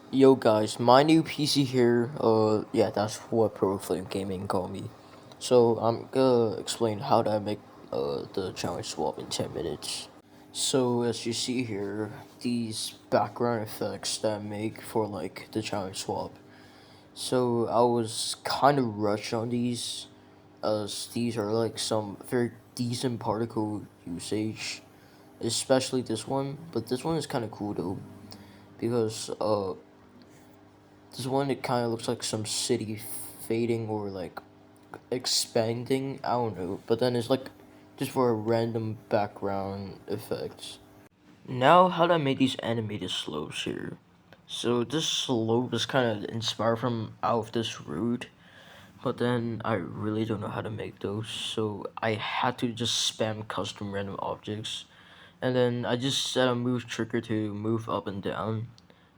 Yo guys, my new PC here, yeah, that's what Pro Flame Gaming call me. So I'm gonna explain how to make the challenge swap in 10 minutes. So as you see here, these background effects that I make for like the challenge swap. So I was kind of rushed on these, as these are like some very decent particle usage, especially this one, but this one is kind of cool though, because this one, it kind of looks like some city fading or like expanding. I don't know, but then it's like just for a random background effects. Now, how do I make these animated slopes here? So this slope is kind of inspired from Out of This Road, but then I really don't know how to make those, so I had to just spam custom random objects, and then I just set a move trigger to move up and down.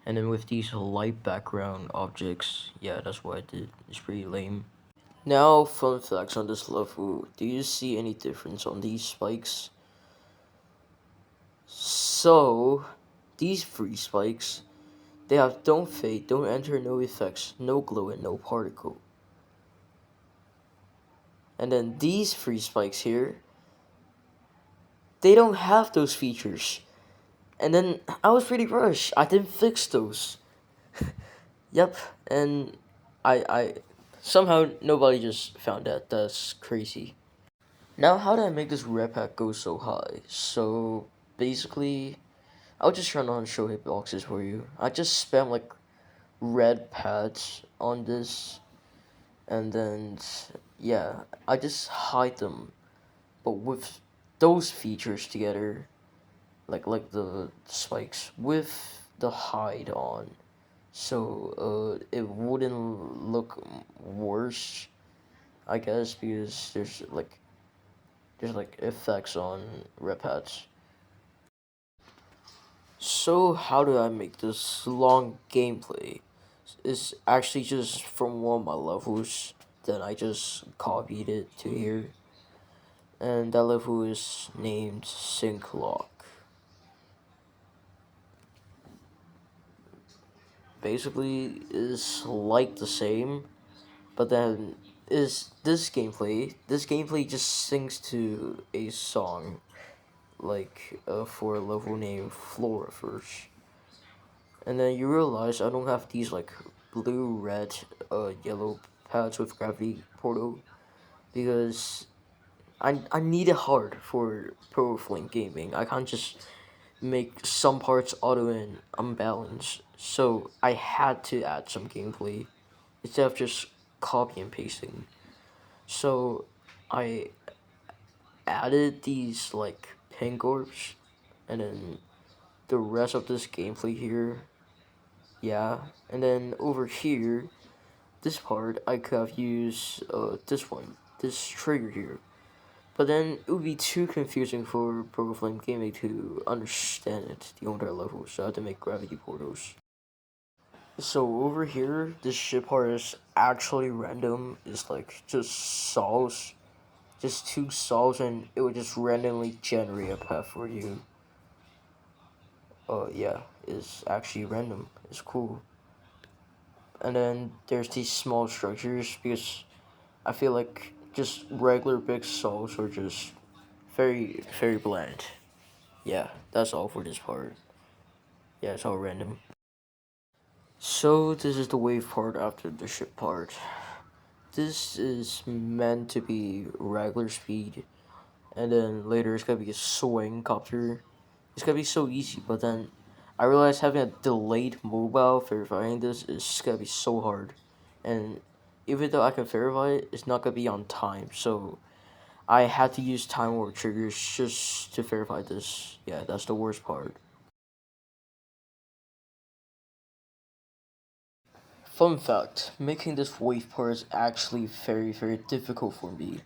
And then with these light background objects, yeah, that's what I did. It's pretty lame. Now, fun facts on this level. Do you see any difference on these spikes? So, these three spikes, they have don't fade, don't enter, no effects, no glow, and no particle. And then these three spikes here, they don't have those features. And then I was pretty rushed. I didn't fix those. Yep, and I somehow nobody just found that. That's crazy. Now, how did I make this red pack go so high? So basically, I'll just turn on show hitboxes for you. I just spam like red pads on this, and then yeah, I just hide them, but with those features together, like the spikes with the hide on, so it wouldn't look worse, I guess, because there's like effects on red pads. So how do I make this long gameplay? It's actually just from one of my levels. Then I just copied it to here, and that level is named Sync Lock. Basically, is like the same, but then is this gameplay. This gameplay just syncs to a song, like for a level named Flora first. And then you realize I don't have these like blue, red, yellow pads with gravity portal, because I need it hard for Pro Flame Gaming. I can't just make some parts auto and unbalanced. So I had to add some gameplay instead of just copy and pasting. So I added these like pink orbs, and then the rest of this gameplay here, yeah. And then over here, this part, I could have used this one, this trigger here. But then it would be too confusing for Pro Flame Gaming to understand it, the entire level, so I had to make gravity portals. So over here, this ship part is actually random. It's like just solves, just two solves, and it would just randomly generate a path for you. Yeah, it's actually random. It's cool. And then there's these small structures, because I feel like just regular big souls are just very, very bland. Yeah, that's all for this part. Yeah, it's all random. So this is the wave part after the ship part. This is meant to be regular speed, and then later it's gonna be a swing copter. It's gonna be so easy, but then I realized having a delayed mobile verifying this is gonna be so hard, and even though I can verify it, it's not gonna be on time. So I had to use time warp triggers just to verify this. Yeah, that's the worst part. Fun fact, making this wave part is actually very, very difficult for me.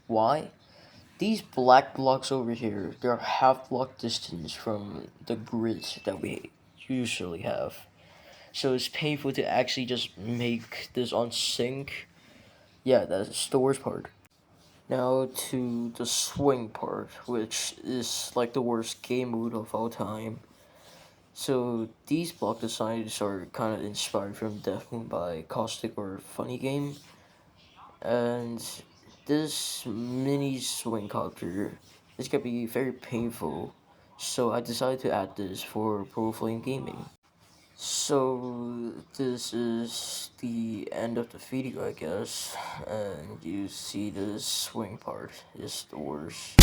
Why? These black blocks over here, they're half block distance from the grid that we usually have. So it's painful to actually just make this on sync. Yeah, that's the worst part. Now to the swing part, which is like the worst game mode of all time. So these block designs are kind of inspired from Death Moon by Caustic or Funny Game, and this mini swing copter, this can be very painful. So I decided to add this for Pro Flame Gaming. So this is the end of the video, I guess, and you see the swing part is the worst.